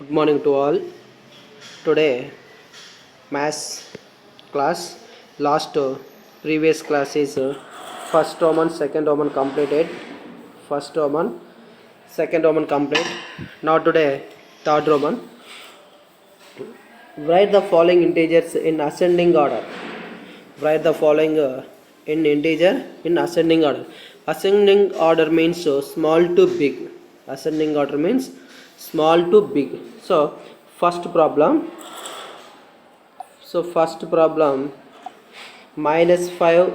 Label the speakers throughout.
Speaker 1: Good morning to all. Today, maths class. Last previous class is first Roman, second Roman completed. First Roman, second Roman complete. Now today, third Roman. Write the following integers in ascending order. Write the following in integer in ascending order. Ascending order means small to big. Ascending order means small to big. So first problem. -5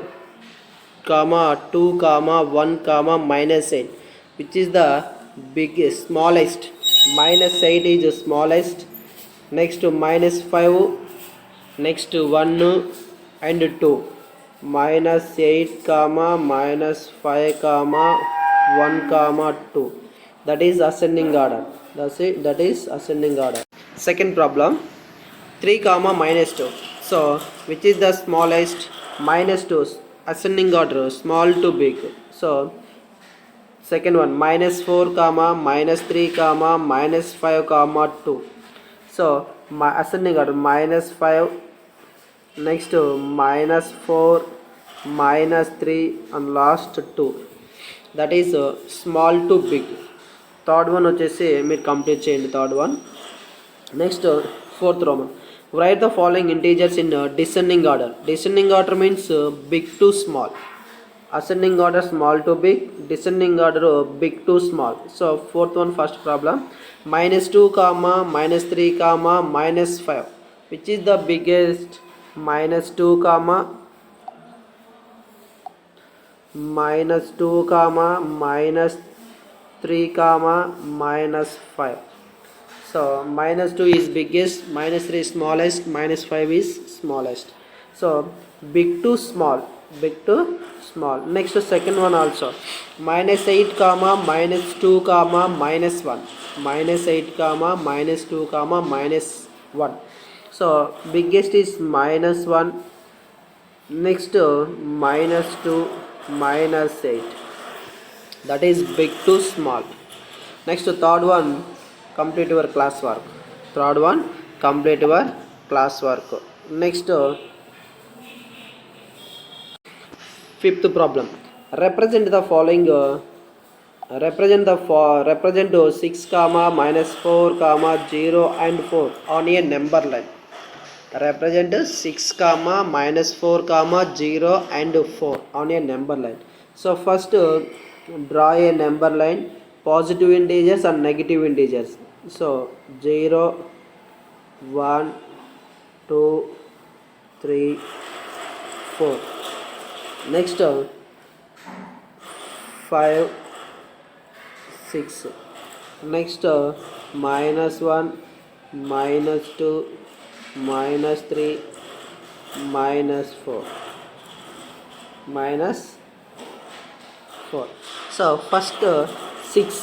Speaker 1: comma 2 comma 1 comma -8, which is the biggest smallest. -8 is the smallest. Next to -5, next to 1 and 2. -8 comma -5 comma 1 comma 2, that is ascending order. That's it, that is ascending order. Second problem, 3 comma -2. So which is the smallest? -2, ascending order, small to big. So second one, -4 comma -3 comma -5 comma 2. So ascending order, -5, next to -4, -3 and last 2, that is small to big. Third one వచ్చేసి మీరు complete చేయండి, third one. Next fourth Roman. Write the following integers in descending order. Descending order means big to small. Ascending order small to big. Descending order big to small. So fourth one, first problem. -2 comma -3 comma -5. Which is the biggest? -2 comma -2 comma -3 comma -5. So -2 is biggest, -3 is smallest, -5 is smallest. So big to small, big to small. Next second one also, -8 comma -2 comma -1. -8 comma -2 comma -1. So biggest is -1, next -2 -8, that is big to small. Next third one, complete your class work. Third one, complete your class work. Next fifth problem. Represent the following represent 6 comma -4 comma 0 and 4 on a number line. Represent 6 comma -4 comma 0 and 4 on a number line. So first draw a number line, positive integers and negative integers. So 0, 1, 2, 3, 4. Next 5, 6. Next -1, -2, -3, -4, -4. So first 6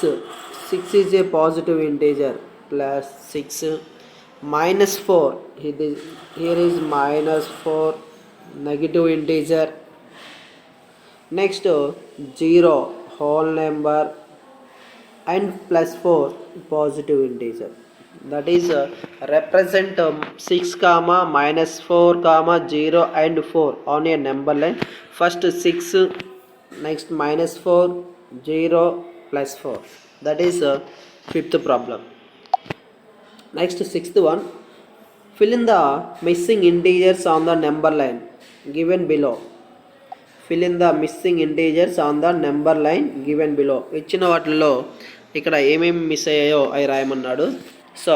Speaker 1: is a positive integer, plus 6 -4, here is -4, negative integer. Next 0, whole number, and +4, positive integer. That is represent 6 comma -4 comma 0 and 4 on a number line. First 6, next -4, 0, +4. That is fifth problem. Next sixth one, fill in the missing integers on the number line given below. Fill in the missing integers on the number line given below. ఇచ్చిన వాటిల్లో ఇక్కడ ఏమేమి miss అయ్యాయో అవి రాయమన్నాడు. So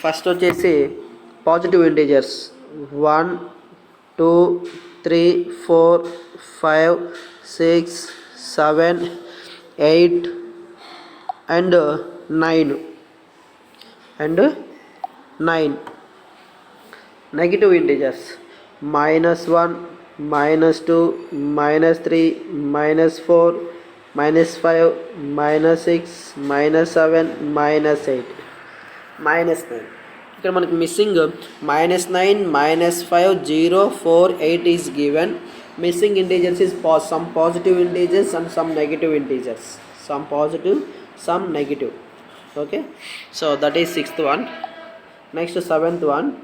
Speaker 1: first వచ్చేసి positive integers 1, 2, 3, 4, 5, 6, 7, 8 and 9 and 9. Negative integers -1, -2, -3, -4, -5, -6, -7, -8, -9. ఇక్కడ మనకి missing -9, -5, 0, 4, 8 is given. Missing integers is some positive integers and some negative integers. Some positive, some negative. Okay, so that is sixth one. Next seventh one,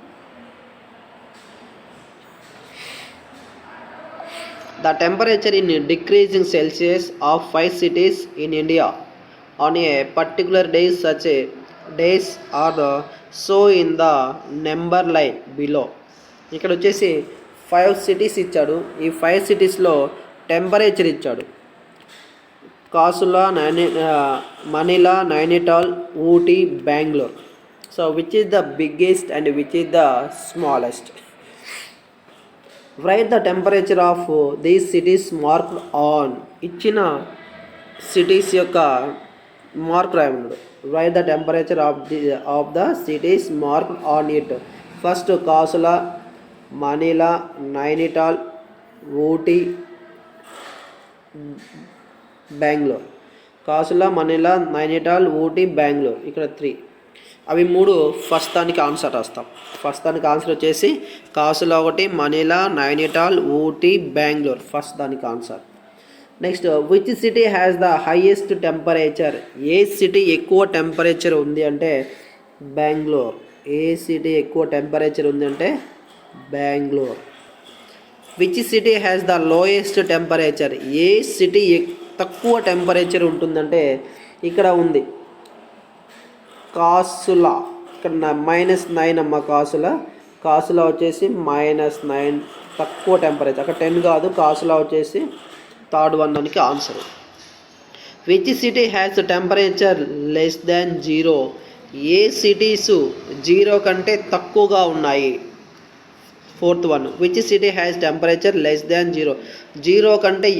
Speaker 1: the temperature in decreasing Celsius of 5 cities in India on a particular day such a days are so in the number line below. ఇక్కడ వచ్చేసి 5 cities ఇచ్చాడు. ఈ 5 సిటీస్లో temperature ఇచ్చాడు. కాసులా, Manila, Nainital, Ooty, Bengaluru. So which is the biggest and which is the smallest? write the temperature of these cities marked on. ఇచ్చిన cities యొక్క mark రాయమన్నాడు. write the temperature of the cities marked on it. First కాసులా, Manila, Nainital, Ooty, Bengaluru. కాసులా, Manila, Nainital, Ooty, Bengaluru. ఇక్కడ 3. అవి 3 first దానికి answer రాస్తాం. First దానికి ఆన్సర్ వచ్చేసి కాసులా ఒకటి, మనీలా, నైనిటాల్, ఊటీ, బెంగళూరు. ఫస్ట్ దానికి answer. Next which city has the highest temperature? A city ఎక్కువ టెంపరేచర్ ఉంది అంటే బెంగళూరు. ఏ సిటీ ఎక్కువ టెంపరేచర్ ఉంది అంటే Bengaluru. Which city has the lowest temperature? A city తక్కువ టెంపరేచర్ ఉంటుందంటే ఇక్కడ ఉంది కాసులా. ఇక్కడ -9 అమ్మ కాసులా. కాసులా వచ్చేసి -9 తక్కువ టెంపరేచర్. అక్కడ 10 కాదు, కాసులా వచ్చేసి థర్డ్ వన్ దానికి answer. Which city has temperature less than 0? A cities 0 కంటే తక్కువగా ఉన్నాయి? Fourth one, which city has temperature less than 0? 0 కంటే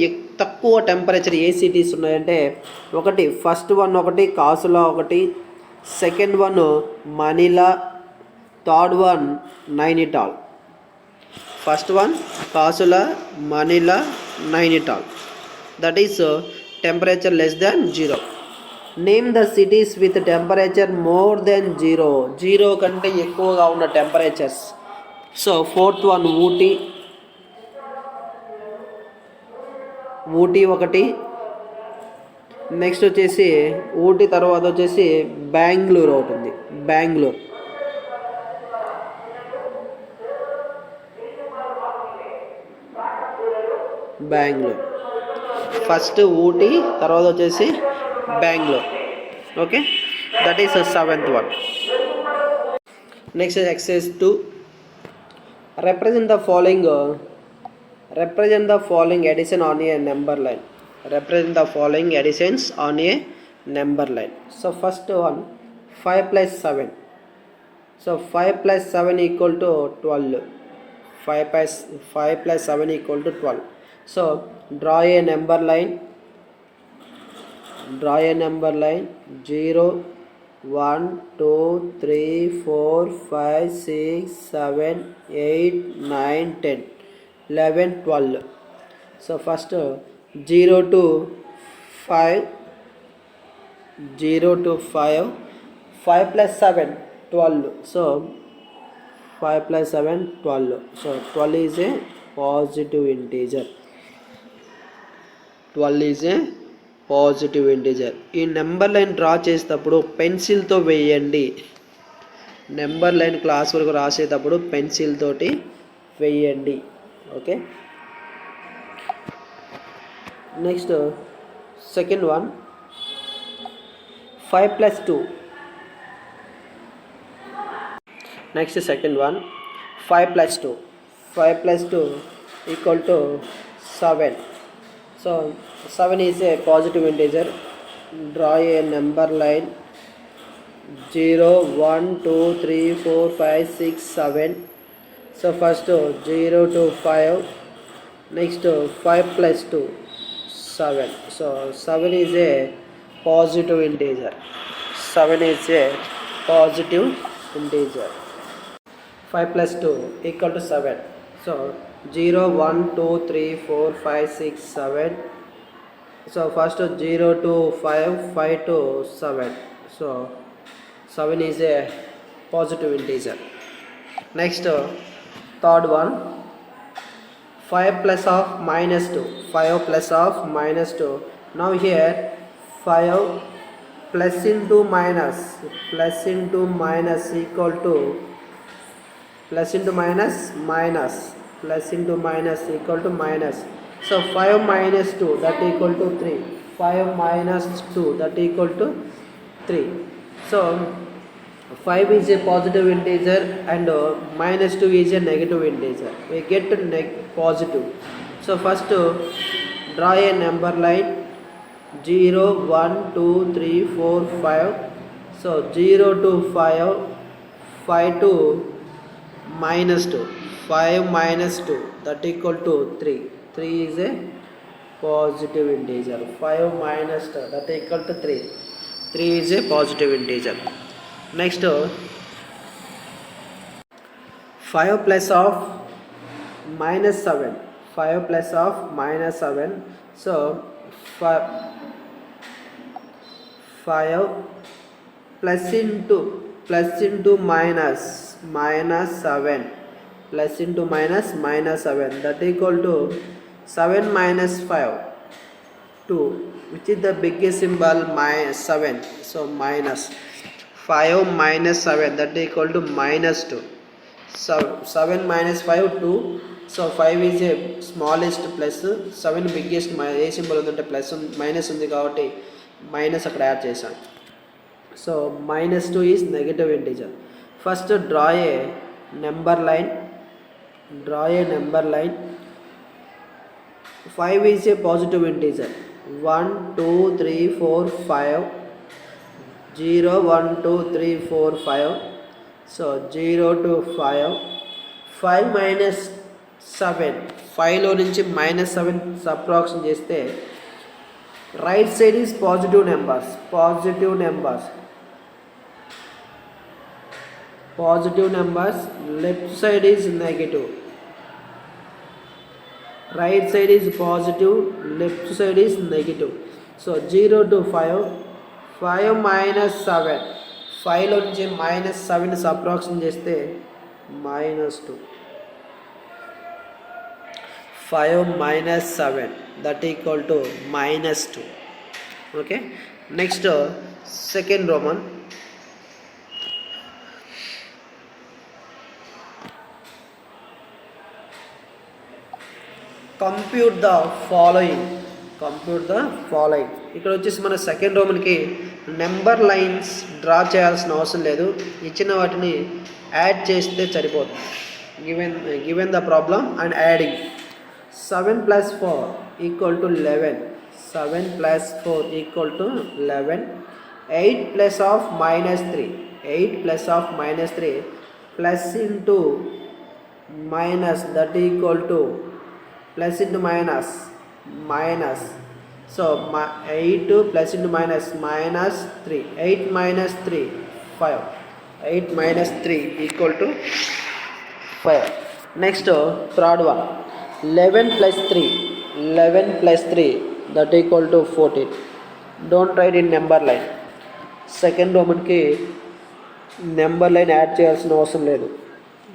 Speaker 1: తక్కువ టెంపరేచర్ ఏ సిటీస్ ఉన్నాయంటే ఒకటి ఫస్ట్ వన్ ఒకటి కాసులా ఒకటి, second one Manila, third one Nainital. First one కాసులా, Manila, Nainital. That is temperature less than 0. Name the cities with temperature more then 0. 0 కంటే ఎక్కువగా ఉన్న temperatures. So fourth one Ooty ఒకటి. నెక్స్ట్ వచ్చేసి ఊటీ తర్వాత వచ్చేసి బెంగళూరు ఒకటి ఉంది. బెంగళూరు. ఫస్ట్ ఊటీ తర్వాత వచ్చేసి Bengaluru. Okay, that is seventh one. Next exercise 2. represent the following addition on a number line. Represent the following additions on a number line. So first one 5 plus 7. So 5 plus 7 equal to 12. 5 plus 7 equal to 12. So draw a number line. 0, 1, 2, 3, 4, 5, 6, 7, 8, 9, 10, 11, 12. So first 0 to 5, 5 plus 7, 12. So 5 plus 7, 12. So 12 is a positive integer. 12 is a positive integer. ఈ number line draw చేసేటప్పుడు పెన్సిల్తో వేయండి. Number line class వరకు రాసేటప్పుడు pencil తోటి వేయండి. Okay, next second one 5 plus 2. Next second one 5 plus 2. 5 plus 2 equal to 7. So 7 is a positive integer. Draw a number line. 0, 1, 2, 3, 4, 5, 6, 7. So first 0 to 5. Next 5 plus 2, 7. So 7 is a positive integer. 7 is a positive integer. 5 plus 2 equal to 7. So 0, 1, 2, 3, 4, 5, 6, 7. So first 0 to 5, 5 to 7. So 7 is a positive integer. Next third one 5 plus of minus 2. 5 plus of minus 2. Now here 5 plus into minus equal to plus into minus equal to minus. So 5 minus 2 that equal to 3. 5 minus 2 that equal to 3. So 5 is a positive integer and minus 2 is a negative integer. We get positive. So first draw a number line 0, 1, 2, 3, 4, 5. So 0 to 5, 5 to minus 2. 5 minus 2 that equal to 3. 3 is a positive integer. 5 minus 2 that equal to 3. 3 is a positive integer. Next 5 plus of minus 7. 5 plus of minus 7. So 5 plus into minus 7 plus into minus 7 that equal to 7 minus 5 2, which is the biggest symbol minus 7. So minus 5 minus 7 that equal to minus 2. So 7 minus 5 2. So 5 is a smallest plus 7 biggest. A symbol ఉందంటే plus minus ఉంది కాబట్టి minus అక్కడ add చేశాం. So minus 2 is negative integer. First draw a number line. 5 is a positive integer. 1, 2, 3, 4, 5. 0, 1, 2, 3, 4, 5. So 0 to 5. 5 minus 7. 5 లో నుంచి minus 7 subtraction చేస్తే right side is positive numbers. Left side is negative. Right side is positive, left side is negative. So 0 to 5. 5 minus 7. 5 లో నుంచి minus 7 subtraction చేస్తే minus 2. 5 minus 7 that equal to minus 2. Okay. Next second Roman. Compute the following. ఇక్కడ వచ్చేసి మన second రోమన్కి number lines draw చేయాల్సిన అవసరం లేదు, ఇచ్చిన వాటిని యాడ్ చేస్తే సరిపోతుంది. Given the problem and adding 7 plus 4 equal to 11. 7 plus 4 equal to 11. 8 plus of minus 3. 8 plus of minus 3 plus into minus that equal to plus into minus. So 8 plus into minus 3. 8 minus 3 5. 8 minus 3 equal to 5. Next third one. 11 plus 3 that equal to 14. Don't write in number line. Second Roman ki number line add చేయాల్సిన అవసరం లేదు.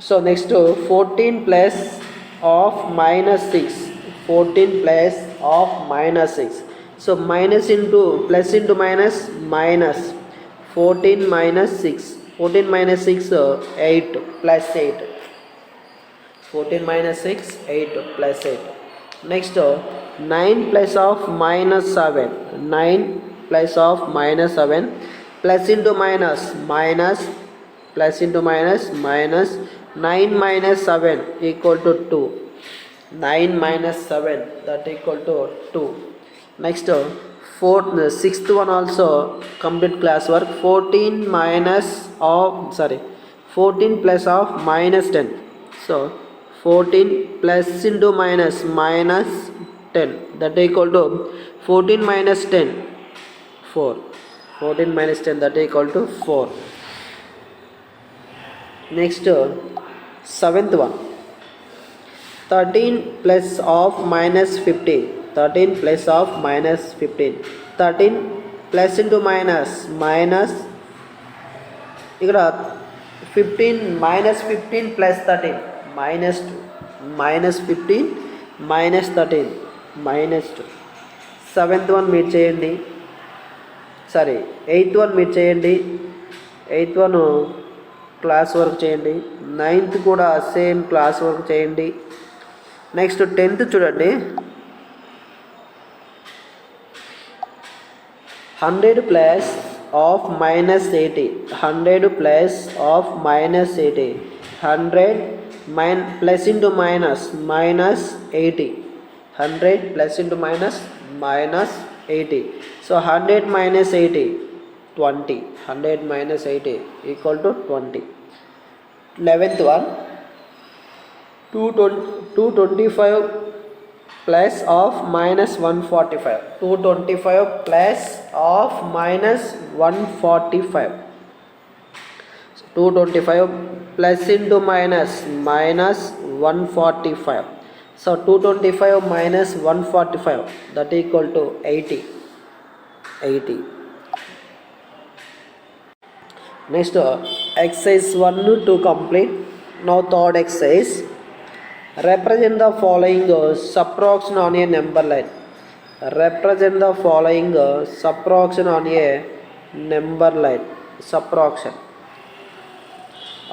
Speaker 1: So next 14 plus of minus 6. 14 plus of minus 6. So minus into plus into minus 14 minus 6. 14 minus 6 8 plus 8. 14 minus 6 8 plus 8. Next 9 plus of minus 7. 9 plus of minus 7 plus into minus plus into minus 9 minus 7 equal to 2. 9 minus 7 that equal to 2. Next sixth one also complete class work. 14 plus of minus 10. So 14 plus into minus 10 that equal to 14 minus 10 4. 14 minus 10 that equal to 4. Next seventh one. 13 plus of minus 15. 13 plus of minus 15. 13 plus into minus ఇక్కడ 15 minus 15 plus 13 minus 2. minus 15 minus 13 minus 2. Seventh one మీరు చేయండి. Sorry 8th one మీరు చేయండి, 8th one class work చేయండి, 9th కూడా same class work చేయండి. Next 10th చూడండి, 100 plus of -80, 100 plus of -80, 100 plus into minus -80, 100 plus into -80. So 100 - 80 20, 100 - 80 equal to 20. 11th one 225 plus of -145, 225 plus of -145, 225 plus into -145. So 225 - 145 that equal to 80. Next exercise 1 to complete. Now third exercise, represent the following subtraction on a number line. Represent the following subtraction on a number line. Subtraction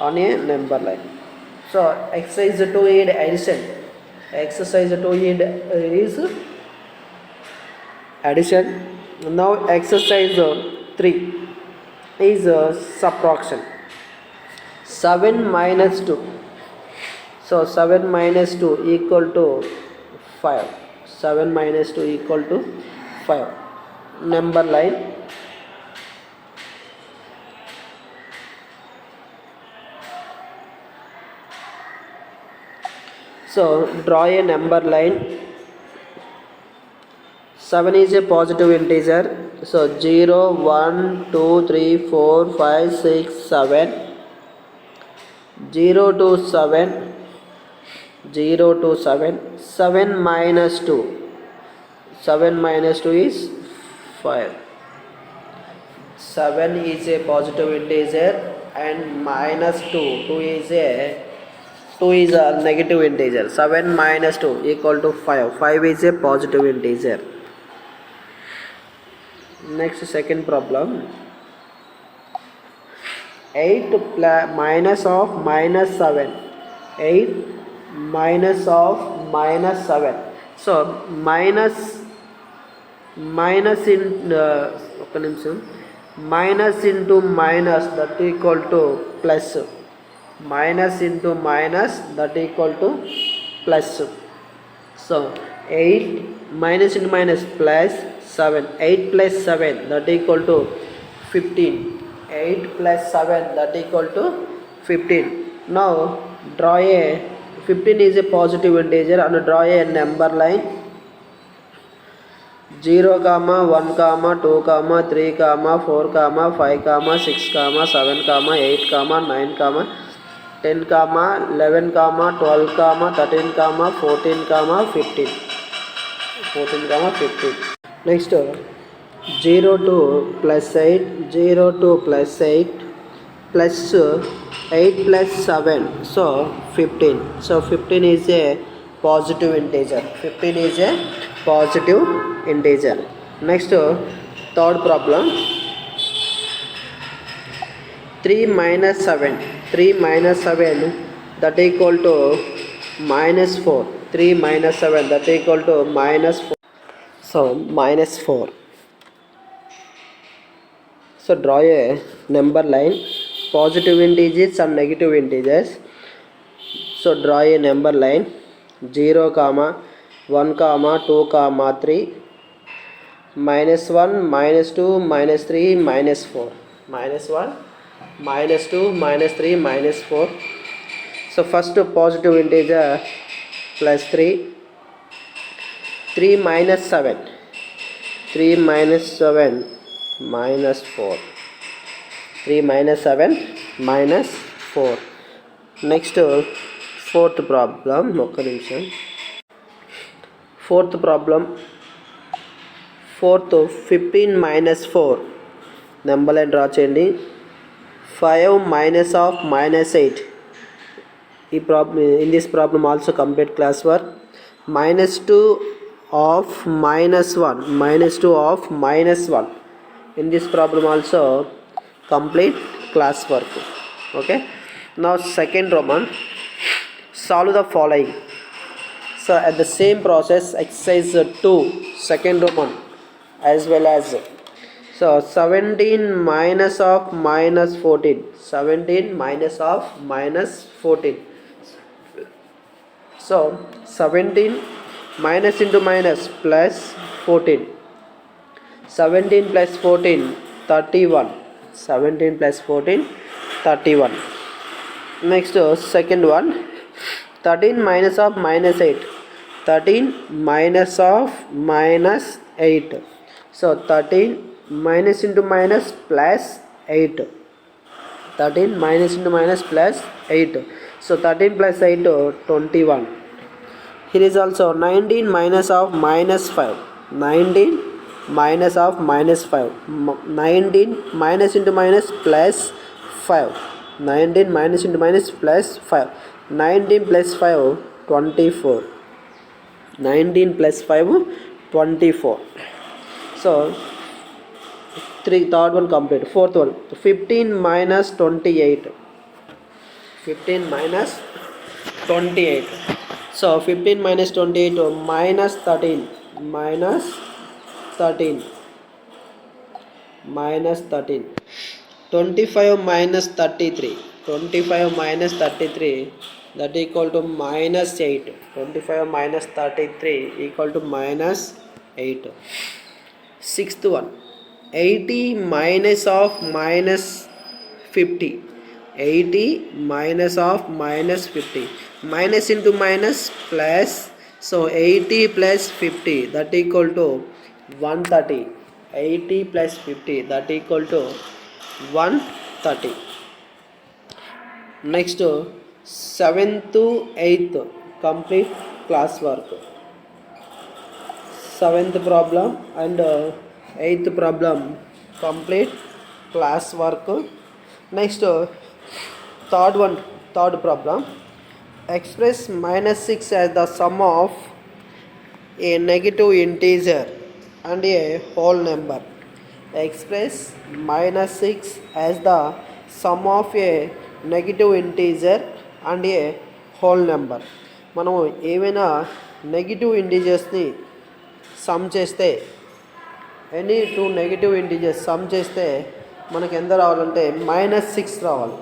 Speaker 1: on a number line. So exercise 2 is addition. Exercise 2 is addition. Now exercise 3 is subtraction. 7 minus 2. So 7 minus 2 equal to 5. 7 minus 2 equal to 5. Number line. So draw a number line. 7 is a positive integer. So 0, 1, 2, 3, 4, 5, 6, 7. 0 to 7. 0 to 7. 7 minus 2. 7 minus 2 is 5. 7 is a positive integer and minus 2. 2 is a negative integer. 7 minus 2 equal to 5. 5 is a positive integer. Next second problem. 8 minus of -7. 8 minus of -7. So minus in minus into minus that equal to plus. Minus into minus that equal to plus. So 8 minus into minus plus 7. 8 plus 7 that equal to 15. 8 plus 7 that equal to 15. Now draw a 15 is a positive integer and draw a number line. 0, 1, 2, 3, 4, 5, 6, 7, 8, 9, 10, 11, 12, 13, 14, 15. 15. Next 0 to plus 8, 0 to plus 8 plus 8 plus 7, so 15. So 15 is a positive integer. 15 is a positive integer. Next third problem. 3 minus 7. 3 minus 7 that equal to -4. 3 minus 7 that equal to -4. So -4. So draw a number line. Positive integers and negative integers. So draw a number line. 0, 1, 2, 3. -1, -2, -3, -4. -1, -2, -3, -4. So first positive integer plus 3. 3 minus 7. 3 minus 7 minus 4. 3 minus 7 minus 4. Next fourth problem. Fourth problem. 15 minus 4. Number line draw చేయండి. 5 minus of -8. In this problem also complete class work. -2 of -1. -2 of -1. in this problem also complete class work. Okay, now second Roman, solve the following. So at the same process, exercise 2 second Roman as well as, so 17 minus of minus 14, 17 minus of minus 14. So 17 minus into minus plus 14, 17 plus 14 31, 17 plus 14 31. Next second one, 13 minus of minus 8, 13 minus of minus 8. So 13 minus into minus plus 8, 13 minus into minus plus 8. So 13 plus 8 21. Here is also 19 minus of minus 5, 19 minus of minus 5, 19 minus into minus plus 5, 19 minus into minus plus 5, 19 plus 5 24, 19 plus 5 24. So third one complete. Fourth one, 15 minus 28, 15 minus 28. So 15 minus 28 minus 13, minus 13, minus 13. 25 minus 33, 25 minus 33, that equal to minus 8, 25 minus 33 equal to minus 8. Sixth one, 80 minus of minus 50, 80 minus of minus 50, minus into minus plus, so 80 plus 50 that equal to 130, 80 plus 50 that equal to 130. Next 7th to 8th complete class work. 7th problem and 8th problem complete class work. Next third one, third problem, express minus 6 as the sum of a negative integer and a whole number. Express minus 6 as the sum of a negative integer and a whole number. మనము ఏమైనా negative ఇంటీజర్స్ని sum చేస్తే, any two negative integers sum చేస్తే మనకు ఎంత రావాలంటే minus 6 రావాలి.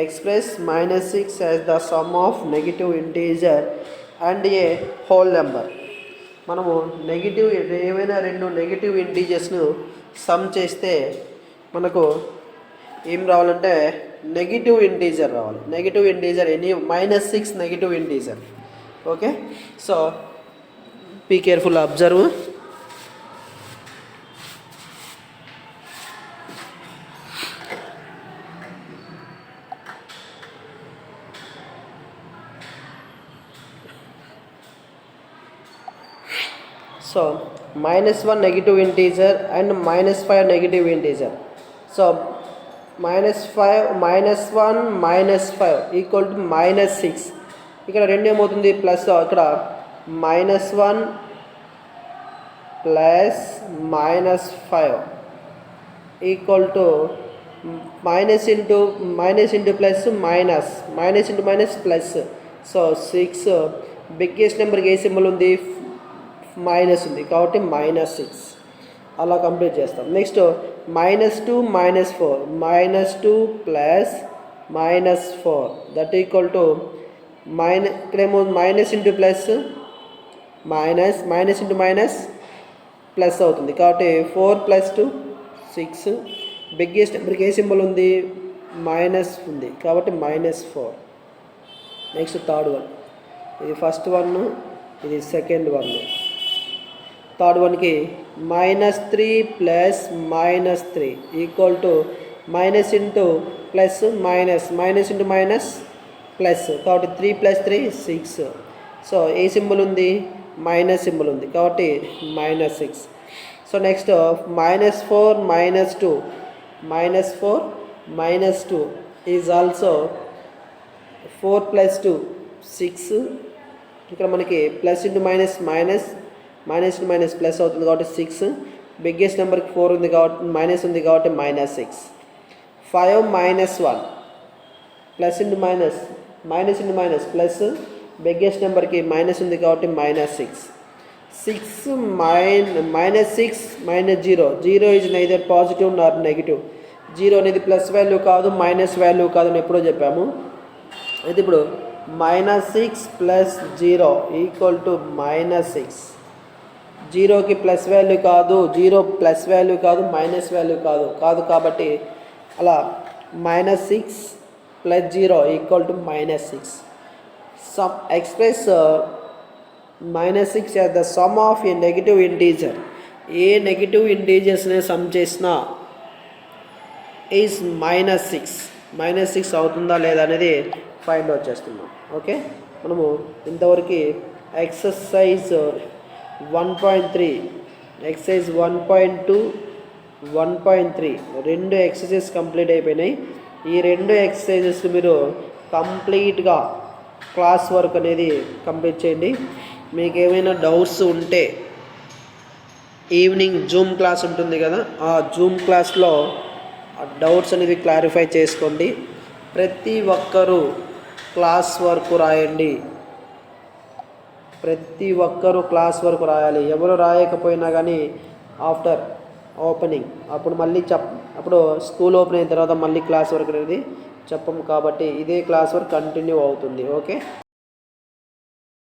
Speaker 1: Express minus 6 as the sum of negative integer and a whole number. మనము నెగిటివ్ ఏమైనా రెండు నెగిటివ్ ఇంటీజర్స్ను సమ్ చేస్తే మనకు ఏం రావాలంటే నెగిటివ్ ఇంటీజర్ రావాలి. Negative integer any minus 6 negative integer. Okay, so be careful, observe. So minus 1 negative integer and minus 5 negative integer. So minus 5 minus 1 minus 5 equal to minus 6. ఇక్కడ రెండు ఏమవుతుంది ప్లస్, ఇక్కడ minus 1 plus minus 5 equal to minus into plus minus, minus into minus plus. So 6, biggest నెంబర్కి ఏ symbol ఉంది, minus ఉంది కాబట్టి minus 6. అలా complete చేస్తాం. Next minus 2 minus 4, minus 2 plus minus 4 that equal to ఇక్కడేమో minus into plus minus, minus into minus plus అవుతుంది కాబట్టి 4 plus 2 6. Biggest నెంబర్కి ఏ సింబల్ ఉంది, మైనస్ ఉంది కాబట్టి -4. నెక్స్ట్ థర్డ్ వన్, ఇది ఫస్ట్ వన్, ఇది సెకండ్ వన్. థర్డ్ వన్కి -3 plus -3 equal to minus into plus minus, minus into minus plus కాబట్టి 3 plus 3 6. సో ఏ సింబల్ ఉంది, మైనస్ సింబల్ ఉంది కాబట్టి -6. So next -4 -2, -4 -2 is also 4 plus 2 6. ఇక్కడ మనకి plus into minus minus, minus into minus plus అవుతుంది కాబట్టి 6. Biggest నెంబర్కి 4 ఉంది కాబట్టి మైనస్ ఉంది కాబట్టి -6. 5 - 1 plus into minus, minus into minus plus, biggest నెంబర్కి మైనస్ ఉంది కాబట్టి -6. 6 -0, 0 is neither positive Nar negative. 0 అనేది ప్లస్ వాల్యూ కాదు, మైనస్ వాల్యూ కాదు అని ఎప్పుడో చెప్పాము. అయితే ఇప్పుడు -6 + 0 = -6. 0కి ప్లస్ వాల్యూ కాదు, 0 ప్లస్ వాల్యూ కాదు, మైనస్ వాల్యూ కాదు కాబట్టి అలా -6 + 0 = -6. Sum express -6 as the sum of a negative integer. ఏ నెగిటివ్ ఇంటీజర్స్ని సమ్ చేసినా ఈజ్ -6 అవుతుందా లేదా అనేది ఫైండ్ అవుట్ చేస్తున్నాం. ఓకే, మనము ఇంతవరకు ఎక్సర్సైజ్ 1.3, ఎక్సర్సైజ్ 1.2, 1.3 రెండు ఎక్సర్సైజెస్ కంప్లీట్ అయిపోయినాయి. ఈ రెండు ఎక్సర్సైజెస్ మీరు కంప్లీట్గా క్లాస్ వర్క్ అనేది కంప్లీట్ చేయండి. మీకు ఏమైనా డౌట్స్ ఉంటే ఈవినింగ్ జూమ్ క్లాస్ ఉంటుంది కదా, ఆ జూమ్ క్లాస్లో డౌట్స్ అనేది క్లారిఫై చేసుకోండి. ప్రతి ఒక్కరూ క్లాస్ వర్క్ రాయండి. ప్రతి ఒక్కరూ క్లాస్ వర్క్ రాయాలి. ఎవరు రాయకపోయినా కానీ ఆఫ్టర్ ఓపెనింగ్ అప్పుడు మళ్ళీ అప్పుడు స్కూల్ ఓపెన్ అయిన తర్వాత మళ్ళీ క్లాస్ వర్క్ అనేది చెప్పము కాబట్టి ఇదే క్లాస్ వర్క్ కంటిన్యూ అవుతుంది. ఓకే.